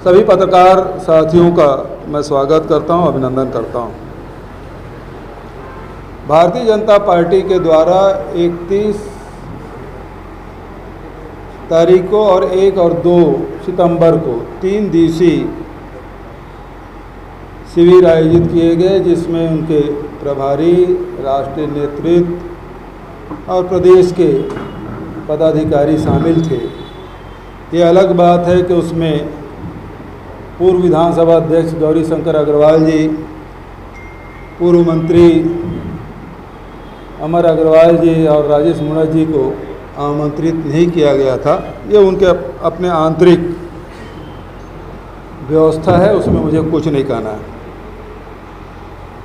सभी पत्रकार साथियों का मैं स्वागत करता हूं, अभिनंदन करता हूं। भारतीय जनता पार्टी के द्वारा 31 तारीख को और 1 और 2 सितंबर को 3 दिवसीय शिविर आयोजित किए गए, जिसमें उनके प्रभारी, राष्ट्रीय नेतृत्व और प्रदेश के पदाधिकारी शामिल थे। ये अलग बात है कि उसमें पूर्व विधानसभा अध्यक्ष गौरीशंकर अग्रवाल जी, पूर्व मंत्री अमर अग्रवाल जी और राजेश मुणत जी को आमंत्रित नहीं किया गया था। ये उनके अपने आंतरिक व्यवस्था है, उसमें मुझे कुछ नहीं कहना है।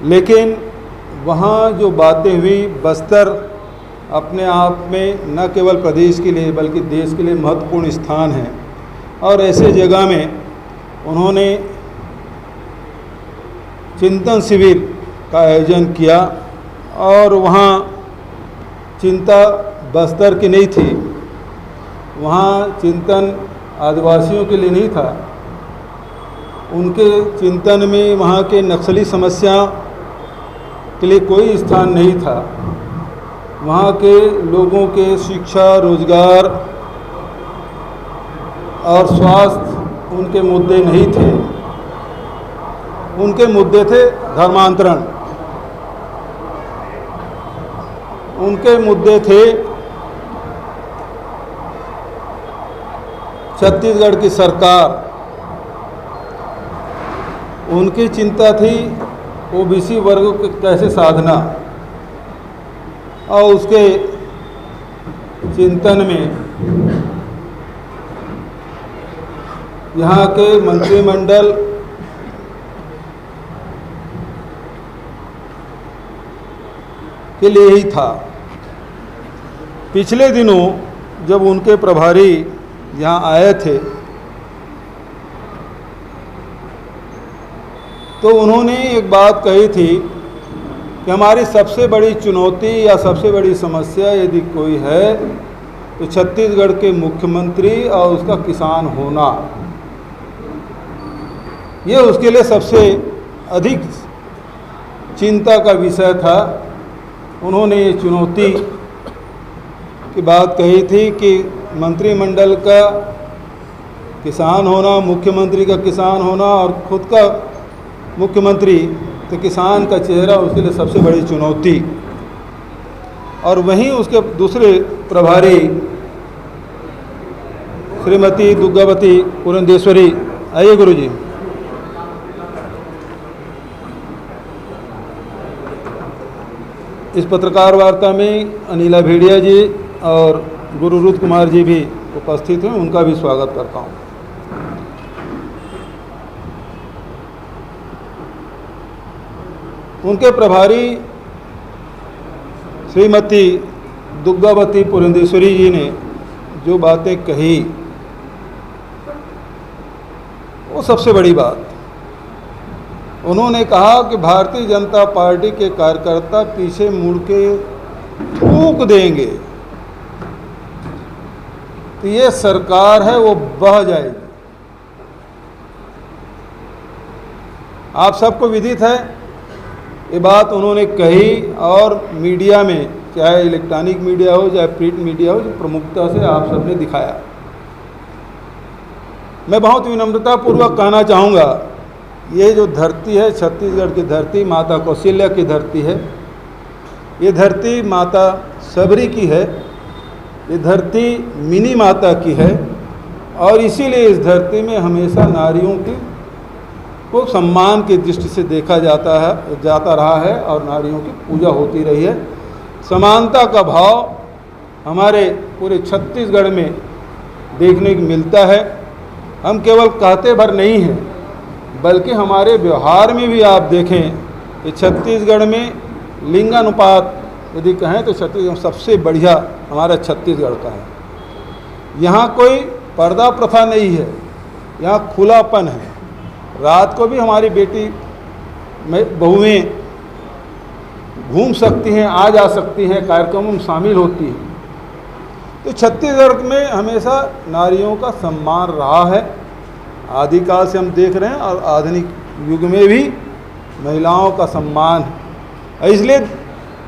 लेकिन वहाँ जो बातें हुई, बस्तर अपने आप में न केवल प्रदेश के लिए बल्कि देश के लिए महत्वपूर्ण स्थान है, और ऐसे जगह में उन्होंने चिंतन शिविर का आयोजन किया। और वहाँ चिंता बस्तर की नहीं थी, वहाँ चिंतन आदिवासियों के लिए नहीं था। उनके चिंतन में वहाँ के नक्सली समस्या के लिए कोई स्थान नहीं था। वहाँ के लोगों के शिक्षा, रोजगार और स्वास्थ्य उनके मुद्दे नहीं थे। उनके मुद्दे थे धर्मांतरण, उनके मुद्दे थे छत्तीसगढ़ की सरकार, उनकी चिंता थी ओबीसी वर्ग को कैसे साधना, और उसके चिंतन में यहाँ के मंत्रिमंडल के लिए ही था। पिछले दिनों जब उनके प्रभारी यहाँ आए थे तो उन्होंने एक बात कही थी कि हमारी सबसे बड़ी चुनौती या सबसे बड़ी समस्या यदि कोई है तो छत्तीसगढ़ के मुख्यमंत्री और उसका किसान होना। ये उसके लिए सबसे अधिक चिंता का विषय था। उन्होंने ये चुनौती की बात कही थी कि मंत्रिमंडल का किसान होना, मुख्यमंत्री का किसान होना और खुद का मुख्यमंत्री तो किसान का चेहरा उसके लिए सबसे बड़ी चुनौती। और वहीं उसके दूसरे प्रभारी श्रीमती दुग्गावती पुरंदेश्वरी, आइए गुरुजी। इस पत्रकार वार्ता में अनिला भेड़िया जी और गुरु रुद्र कुमार जी भी उपस्थित हैं, उनका भी स्वागत करता हूं। उनके प्रभारी श्रीमती दुग्गावती पुरंदेश्वरी जी ने जो बातें कही वो सबसे बड़ी बात, उन्होंने कहा कि भारतीय जनता पार्टी के कार्यकर्ता पीछे मुड़ के थूक देंगे तो ये सरकार है वो बह जाएगी। आप सबको विदित है ये बात उन्होंने कही, और मीडिया में, चाहे इलेक्ट्रॉनिक मीडिया हो चाहे प्रिंट मीडिया हो, जो प्रमुखता से आप सबने दिखाया। मैं बहुत विनम्रतापूर्वक कहना चाहूँगा, ये जो धरती है छत्तीसगढ़ की धरती माता कौशल्या की धरती है, ये धरती माता सबरी की है, ये धरती मिनी माता की है, और इसीलिए इस धरती में हमेशा नारियों की को सम्मान की दृष्टि से देखा जाता रहा है और नारियों की पूजा होती रही है। समानता का भाव हमारे पूरे छत्तीसगढ़ में देखने को मिलता है। हम केवल कहते भर नहीं हैं बल्कि हमारे व्यवहार में भी आप देखें कि छत्तीसगढ़ में लिंगानुपात यदि कहें तो छत्तीसगढ़ सबसे बढ़िया हमारा छत्तीसगढ़ का है। यहाँ कोई पर्दा प्रथा नहीं है, यहाँ खुलापन है। रात को भी हमारी बेटी बहुएं घूम सकती हैं, आ जा सकती हैं, कार्यक्रमों में शामिल होती हैं। तो छत्तीसगढ़ में हमेशा नारियों का सम्मान रहा है आदिकाल से हम देख रहे हैं और आधुनिक युग में भी महिलाओं का सम्मान है। इसलिए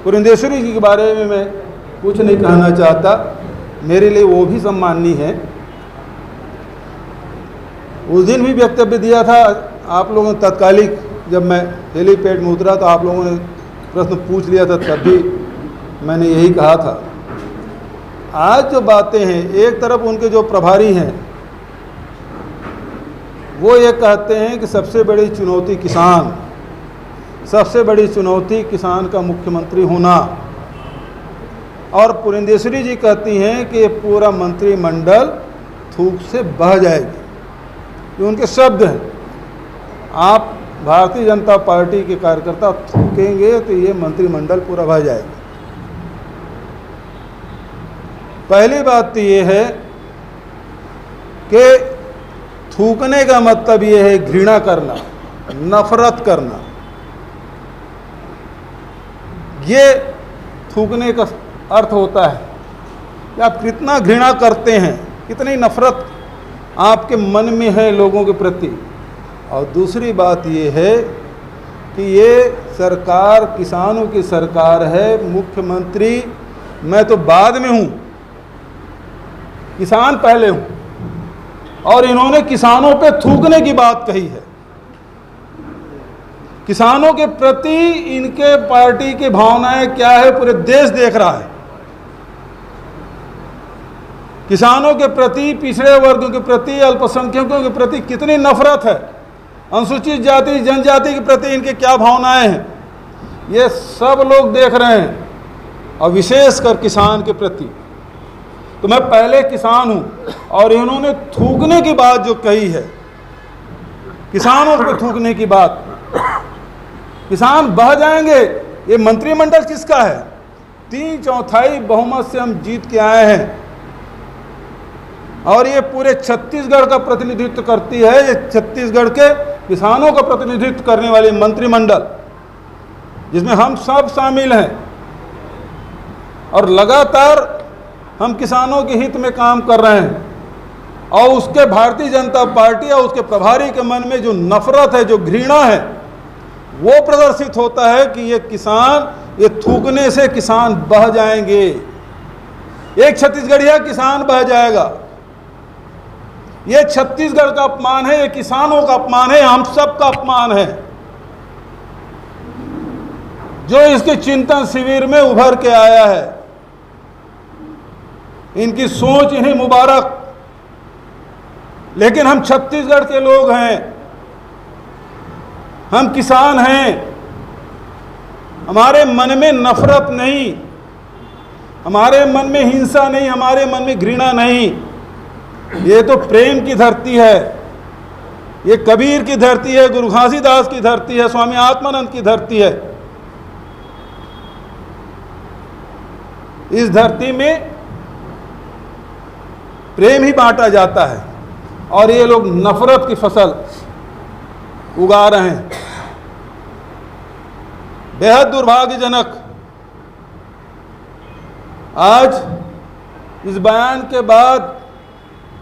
पुरंदेश्वरी जी के बारे में मैं कुछ नहीं कहना चाहता, मेरे लिए वो भी सम्माननीय है। उस दिन भी वक्तव्य दिया था आप लोगों ने, तत्कालिक जब मैं हेलीपैड में उतरा तो आप लोगों ने प्रश्न पूछ लिया था, तब भी मैंने यही कहा था। आज जो बातें हैं, एक तरफ उनके जो प्रभारी हैं वो ये कहते हैं कि सबसे बड़ी चुनौती किसान, सबसे बड़ी चुनौती किसान का मुख्यमंत्री होना, और पुरंदेश्वरी जी कहती हैं कि पूरा मंत्रिमंडल थूक से बह जाएगी। ये उनके शब्द हैं। आप भारतीय जनता पार्टी के कार्यकर्ता थूकेंगे तो ये मंत्रिमंडल पूरा बह जाएगा। पहली बात तो ये है कि थूकने का मतलब ये है घृणा करना, नफरत करना। ये थूकने का अर्थ होता है कि आप कितना घृणा करते हैं, कितनी नफरत आपके मन में है लोगों के प्रति। और दूसरी बात ये है कि ये सरकार किसानों की सरकार है, मुख्यमंत्री मैं तो बाद में हूँ, किसान पहले हूँ, और इन्होंने किसानों पे थूकने की बात कही है। किसानों के प्रति इनके पार्टी की भावनाएं क्या है पूरे देश देख रहा है। किसानों के प्रति, पिछड़े वर्गों के प्रति, अल्पसंख्यकों के प्रति कितनी नफरत है, अनुसूचित जाति जनजाति के प्रति इनके क्या भावनाएं हैं, ये सब लोग देख रहे हैं, और विशेषकर किसान के प्रति। तो मैं पहले किसान हूं, और इन्होंने थूकने की बात जो कही है, किसानों को थूकने की बात, किसान बह जाएंगे। ये मंत्रिमंडल किसका है? 3/4 बहुमत से हम जीत के आए हैं, और ये पूरे छत्तीसगढ़ का प्रतिनिधित्व करती है। ये छत्तीसगढ़ के किसानों का प्रतिनिधित्व करने वाली मंत्रिमंडल, जिसमें हम सब शामिल हैं, और लगातार हम किसानों के हित में काम कर रहे हैं। और उसके भारतीय जनता पार्टी और उसके प्रभारी के मन में जो नफरत है, जो घृणा है, वो प्रदर्शित होता है कि ये किसान, ये थूकने से किसान बह जाएंगे। एक छत्तीसगढ़िया किसान बह जाएगा। ये छत्तीसगढ़ का अपमान है, ये किसानों का अपमान है, हम सब का अपमान है। जो इसके चिंतन शिविर में उभर के आया है, इनकी सोच इन्हें मुबारक। लेकिन हम छत्तीसगढ़ के लोग हैं, हम किसान हैं, हमारे मन में नफरत नहीं, हमारे मन में हिंसा नहीं, हमारे मन में घृणा नहीं। ये तो प्रेम की धरती है, ये कबीर की धरती है, गुरु घासीदास की धरती है, स्वामी आत्मानंद की धरती है। इस धरती में प्रेम ही बांटा जाता है, और ये लोग नफरत की फसल उगा रहे हैं। बेहद दुर्भाग्यजनक। आज इस बयान के बाद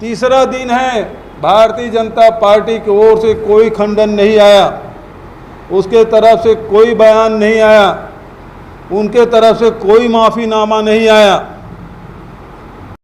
तीसरा दिन है, भारतीय जनता पार्टी की ओर से कोई खंडन नहीं आया, उसके तरफ से कोई बयान नहीं आया, उनके तरफ से कोई माफ़ीनामा नहीं आया।